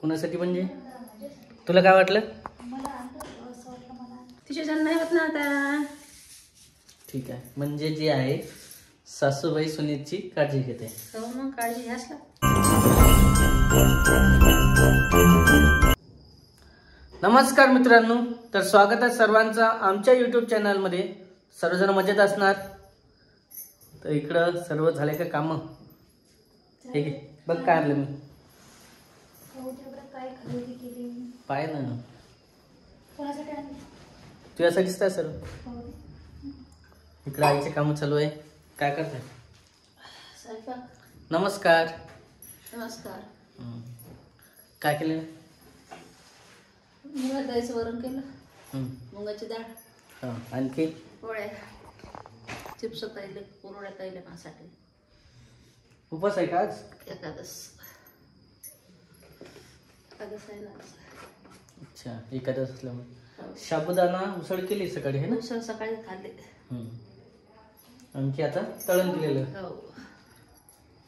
कुणासाठी म्हणजे तुला काय वाटलं? तिच्या जण नाही होत ना आता. ठीक आहे, म्हणजे जे आहे सासूबाई सुनीतची काळजी घेते. हो मग काळजी घ्यास ना. नमस्कार मित्रांनो, तर स्वागत आहे सर्वांचं आमच्या यूट्यूब चॅनलमध्ये. सर्वजण मजेत असणार. तर इकडं सर्व झाले का काम? ठीक आहे, बघ काय आणलं मी. पाय ना तुझ्यासाठीच काय सर्व. इकडे आईचे काम चालू आहे. काय करताय? नमस्कार. नमस्कार. काय केलं? मुगाचं डाळीचं वरण केलं. मुगाची डाळ. हां, आणखी पोळ्या, चिप्स ताईले, कुरड्या ताईले माझ्यासाठी. उपवास आहे का आज? एकादश आहे ना. अच्छा, एकादश असल्यामुळे साबुदाणा उसळ केली सकाळी है ना? उसळ सकाळी खाल्ले. आणखी आता तळण केलेलं. हो.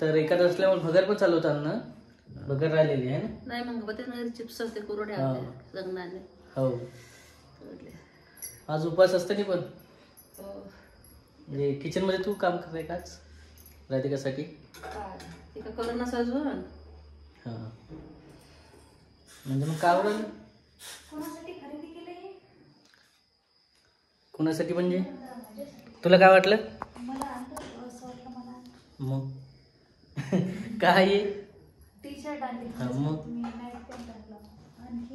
तर एकादश असल्यामुळे भगर पण चालू होता ना? भगर राहिलेली आहे ना? नाही मग ते चिप्स होते, कुरड्या होते लग्नाने. हो, आज उपवास असताना पण म्हणजे किचन मध्ये तू काम करते का आज राधिकासाठी? ते का करू ना सजवून. हां, म्हणजे मग का आवडलं? कोणासाठी म्हणजे तुला काय वाटलं? मग काय टी शर्ट आणली. मग आणखी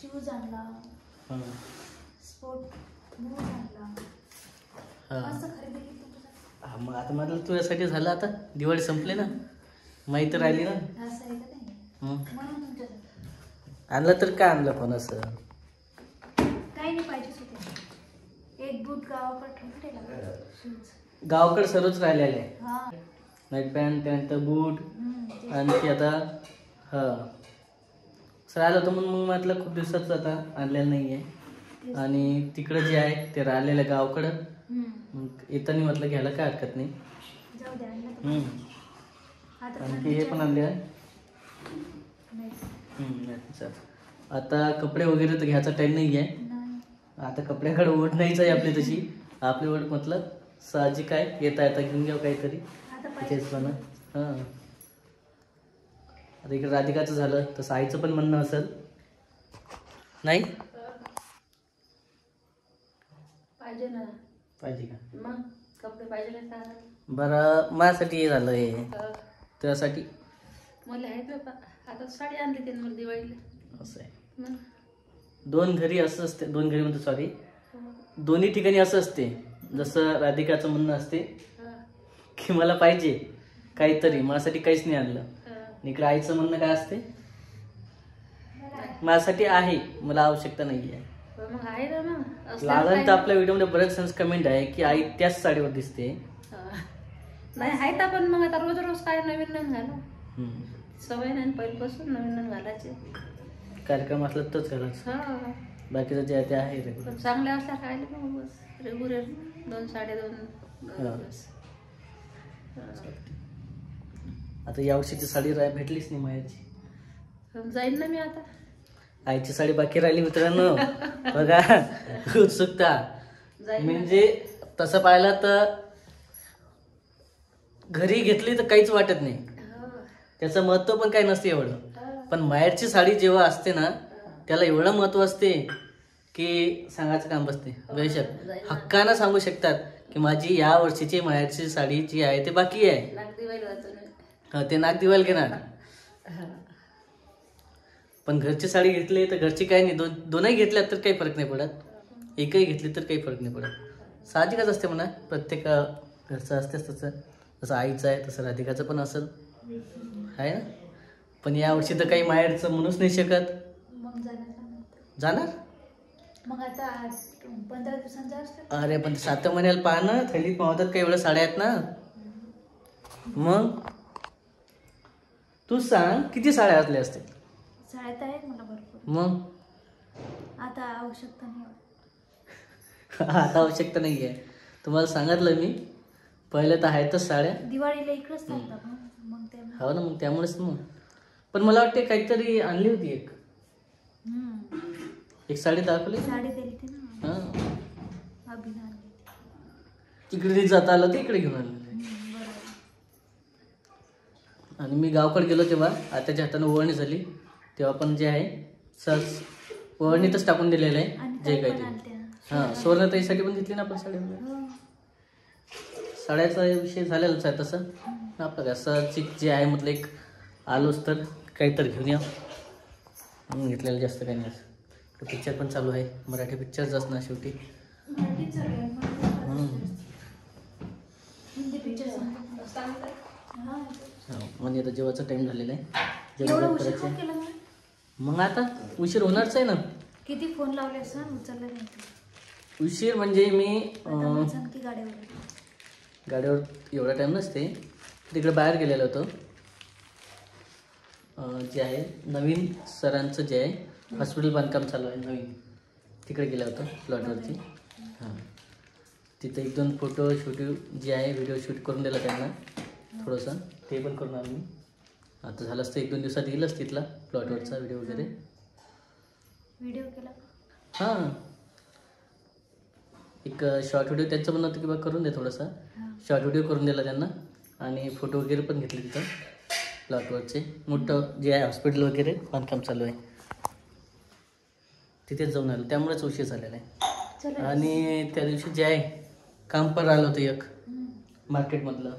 शूज आणला. स्पोर्ट बूट आणला. असं खरेदी केली. मग आता म्हटलं तुझ्यासाठी झालं. आता दिवाळी संपली ना, माहिती राहिली ना. असं आहे का नाही? म्हणून तुमच्यासाठी आणलं तर काय आणलं पण असं काही नाही पाहिजेच होते. एक बूट गावाकडे ठेवलेला. शूज गावाकडे सर्वच राहिलेले आहे. हा, नाईट पॅन्ट, त्यानंतर बूट, आणखी आता राहिलं होतं म्हणून मग म्हटलं खूप दिवसाचं आता आणलेलं नाही आहे. आणि तिकडं जे आहे ते राहिलेलं गावाकडं, मग येताना म्हटलं घ्यायला काय हरकत नाही. जाऊ द्या आणलं. आणखी हे पण आणले आहे. आता कपडे वगैरे तर घ्यायचा टाईम नाही आहे. आता कपड्याकडे ओढ नाहीच आहे आपली तशी. आपली ओढ म्हटलं साहजिक आहे, येता येता घेऊन घ्यावं काहीतरी. तेच पण हां, आता इकडे राधिकाचं झालं, तसं आईचं पण म्हणणं असेल नाही पाहिजे ना. पाहिजे का? मग कपडे पाहिजे का? बरं, माझ्यासाठी हे झालं हे त्यासाठी. मला आहे बाबा, आता साडी आणली त्याने मला दिवाळीला. असं आहे. मग दोन घरी असं असते, दोन घरी म्हणतो सॉरी, दोन्ही ठिकाणी असं असते. जसं राधिकाचं म्हणणं असते की मला पाहिजे काहीतरी, माझ्यासाठी काहीच नाही आणलं. इकडे आईचं म्हणणं काय असते, माझ्यासाठी आहे, मला आवश्यकता नाही आहे. मग आहे ना. मग लागण तर आपल्या व्हिडिओ मध्ये बरेच सेन्स कमेंट आहे की आई त्याच साडीवर दिसते. नाही आहे तर पण मग आता रोज रोज काय नवीन नवीन घालू. सवय नाही पहिल्यापासून नवीन नवीन घालायचे. कार्यक्रम असला तरच घालायचं. बाकीचं जे आहे ते आहे रेग्युलर. चांगल्या असल्या काय मग बस रेग्युलर 2 साडे 2. आता यावर्षीची साडी भेटलीच नाही मायाची. जाईन ना मी आता. आईची साडी बाकी राहिली मित्रांनो. बघा उत्सुकता. म्हणजे तसं पाहिलं तर घरी घेतली तर काहीच वाटत नाही, त्याचं महत्व पण काही नसते एवढं. पण माहेरची साडी जेव्हा असते ना, त्याला एवढं महत्व असते की सांगायचं काम बसते. बेशक हक्कानं सांगू शकतात की माझी या वर्षीची माहेरची साडी जी आहे ते बाकी आहे. ते नाग दिवाळी घेणार. पण घरची साडी घेतली तर घरची काही नाही. दोनही घेतल्यात तर काही फरक नाही पडत. एकही घेतली तर काही फरक नाही पडत. साहजिकच असते म्हणा, प्रत्येक घरचं असतेच तसं. जसं आईचं आहे तसं राधिकाचं पण असेल आहे ना. पण यावर्षी तर काही माहेरचं म्हणूच नाही शकत. जाणार मग आता 15 दिवसांचा. अरे पण 7 महिन्याला पहा ना, थैलीत मावतात काही एवढ्या साड्या आहेत ना. मग तू सांग किती साड्या असल्या असतील? साड्या तर आहेत मला भरपूर. मग आता आवश्यकता नाही. आता आवश्यकता नाही आहे. तुम्हाला सांगितलं मी, पहिले तर आहेतच साड्या. दिवाळीला इकडेच चालतात मग हो ना, मग त्यामुळेच मग पण मला वाटते काहीतरी आणली होती एक साडी दाखवली. साडी दिली ती ना. हा अभिनव. तिकडे जाता आलं तर इकडे घेऊन आलं. आणि मी गावाकडे गेलो तेव्हा आताच्या हाताने ओवाळणी झाली तेव्हा पण जे आहे सहज ओवाळणीतच टाकून दिलेलं आहे जे काही ते. हां सुवर्णताईसाठी पण घेतली ना आपण साडी वगैरे. साड्याचा विषय झालेलाच आहे तसं. आपलं काय सहज जे आहे म्हटलं एक आलोच तर काहीतरी घेऊन या म्हणून घेतलेलं. जास्त काही नाही. पिक्चर पण चालू आहे. मराठी पिक्चरच असणार शेवटी. म्हणजे आता जेवायचा टाइम झालेला आहे. जेवण करायचं. मग आता उशीर होणारच आहे ना. किती फोन लावले असं उचललं नाही. उशीर म्हणजे मी गाड्यावर गाडीवर एवढा टाइम नसते. तिकडे बाहेर गेलेलो होतो. जे आहे नवीन सरांचं जे आहे हॉस्पिटल बांधकाम चालू आहे नवीन. तिकडे गेला होतो प्लॉटवरती. हां तिथं 1-2 फोटो शूटिंग जे आहे व्हिडिओ शूट करून दिला त्यांना थोडंसं. ते पण करून आलो मी. आता झालं असतं 1-2 दिवसात येईलच तिथला प्लॉटवरचा व्हिडिओ वगैरे. व्हिडिओ केला. हां एक शॉर्ट व्हिडिओ त्यांचं म्हणणं होतं की बा करून दे थोडासा. शॉर्ट व्हिडिओ करून दिला त्यांना. आणि फोटो वगैरे पण घेतले तिथं प्लॉटवरचे. मोठं जे आहे हॉस्पिटल वगैरे बांधकाम चालू आहे तिथेच जाऊन आलो. त्यामुळेच उशीर झालेला आहे. आणि त्या दिवशी जे आहे काम पण आलं होतं एक मार्केटमधलं.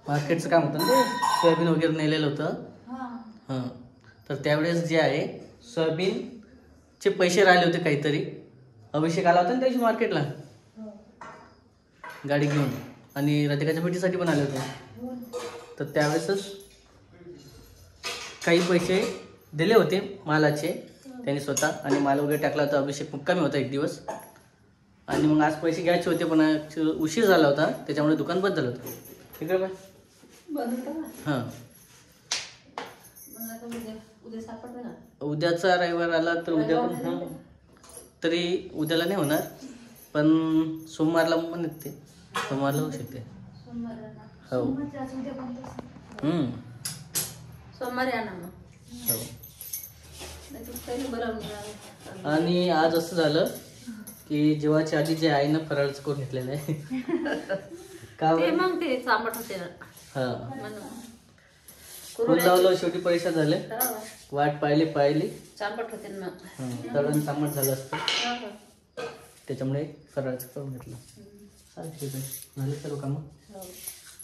मार्केटचं काम होतं ना ते सोयाबीन वगैरे नेलेलं होतं. हां तर त्यावेळेस जे आहे सोयाबीनचे पैसे राहिले होते काहीतरी. अभिषेक आला होता ना त्याची मार्केटला गाडी घेऊन. आणि राधिकाच्या भेटीसाठी पण आले होते. तर त्यावेळेसच काही पैसे दिले होते मालाचे त्यांनी स्वतः. आणि माल वगैरे टाकला होता. अभिषेक मुक्कामी होता 1 दिवस. आणि मग आज पैसे घ्यायचे होते पण उशीर झाला होता त्याच्यामुळे दुकान बंद झालं होतं. तिकडे बाय हां उद्याचा रविवार आला तर उद्या पण. हां तरी उद्याला नाही होणार पण सोमवारला म्हणत ते सोमवारला होऊ शकते. हो सोमवारी आणा मग. हो. आणि आज असं झालं की जेवायच्या आधी जे आहे ना फराळचं करून घेतलेलं आहे. का मग ते चांबट होते ना. हां फोन लावलं शेवटी पैसे झाले. वाट पाहिली चांबट होते ना. तळण चांबट झालं असतं त्याच्यामुळे फराळचं करून घेतलं. चालेल ठीक आहे. झाले सर्व कामं.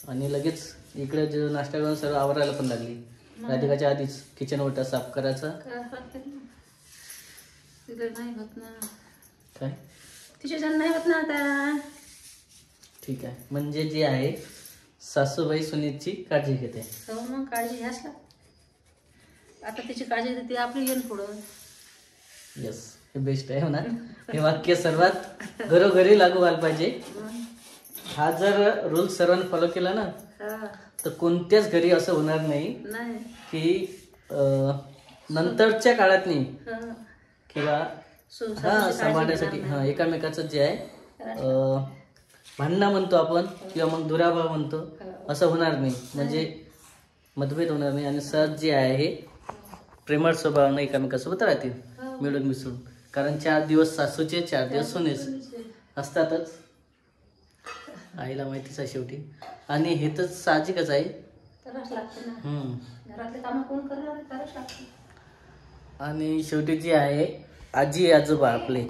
आणि लगेच इकडे जे नाश्ता करून सर्व आवरायला पण लागली. राधिकाच्या आधीच किचन ओटा साफ करायचा. नाही होत ना काय तिच्या नाही होत ना आता. ठीक आहे. म्हणजे जे आहे सासूबाई सुनीतची काळजी घेते. हो मग काळजी घ्यास का. आता तिची काळजी घेते ती आपली येऊन पुढं. येस हे बेस्ट आहे ना. हे वाक्य सर्वात घरोघरी लागू व्हायला पाहिजे. हा जर रूल सर्वांनी फॉलो केला ना तर कोणत्याच घरी असं होणार नाही की नंतरच्या काळात नाही किंवा सांभाळण्यासाठी एकामेकाचं जे आहे भांडणं म्हणतो आपण किंवा मग दुराभाव म्हणतो असं होणार नाही. म्हणजे मतभेद होणार नाही. आणि सहज जे आहे हे प्रेमळ स्वभावानं एकामेकासोबत राहतील मिळून मिसळून. कारण 4 दिवस सासूचे 4 दिवस सुनेच असतातच. आईला माहितीच आहे शेवटी. आणि हे तर साहजिकच आहे. आणि शेवटी जे आहे आजी आजोबा आपले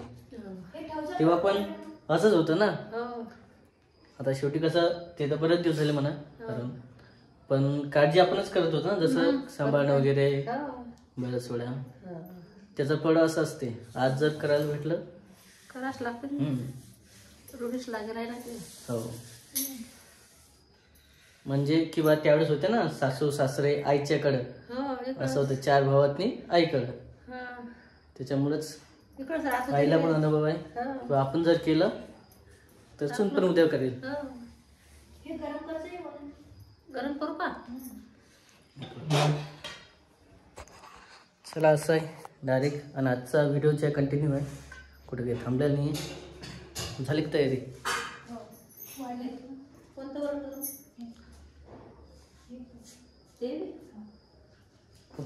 तेव्हा पण असंच होतं ना. आता शेवटी कसं ते तर बरेच दिवस झाले म्हणा कारण पण काळजी आपणच करत होतो ना. जसं सांभाळणं वगैरे बऱ्याच वेळा त्याचं फळ असं असते. आज जर करायला भेटलं करावंच लागतं. रूढीच लागेल आहे ना ते. हो म्हणजे किंवा त्यावेळेस होते ना सासू सासरे आईच्याकडं असं होतं. 4 भावातनी आईकडं. त्याच्यामुळेच आईला पण अनुभव आहे. किंवा आपण जर केलं तर सून पण उद्या करेल. गरम करू का. चला असं आहे डायरेक्ट. आणि आजचा व्हिडिओ जे कंटिन्यू आहे कुठे काही थांबलेला नाही. झाली की तयारी. कोणतं बरं ते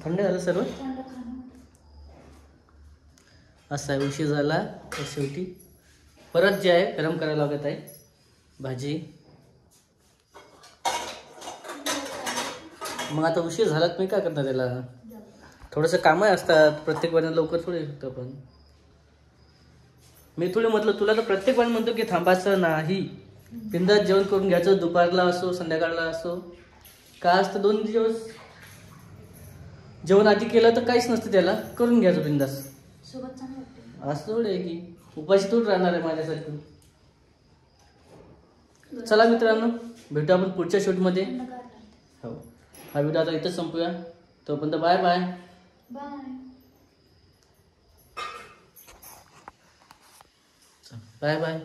थंड झालं सर्व. थंड खाणं. असा उशीर झाला तर शेवटी परत जे आहे गरम करायला लागत आहे भाजी. मग आता उशीर झाला तुम्ही काय करणार त्याला? थोडंसं कामं असतात प्रत्येक वेळेला, लवकर थोडे शकतो आपण. मी थोडे म्हटलं तुला तर प्रत्येक वेळेला म्हणतो की थांबायचं नाही, बिंदास जेवण करून घ्यायचं, दुपारला असो संध्याकाळला असो. का असतं 2 दिवस जेवण आधी केलं तर काहीच नसतं, त्याला करून घ्यायचं बिंदास. सोबत चांगलं वाटतं. असं थोडं आहे की उपाशी थोडं राहणार आहे माझ्यासारखं. चला मित्रांनो, भेटू आपण पुढच्या शूटमध्ये. थंडगार लागतं. हो, हा व्हिडिओ आता इथंच संपूया. तोपर्यंत bye bye. Bye. Bye bye.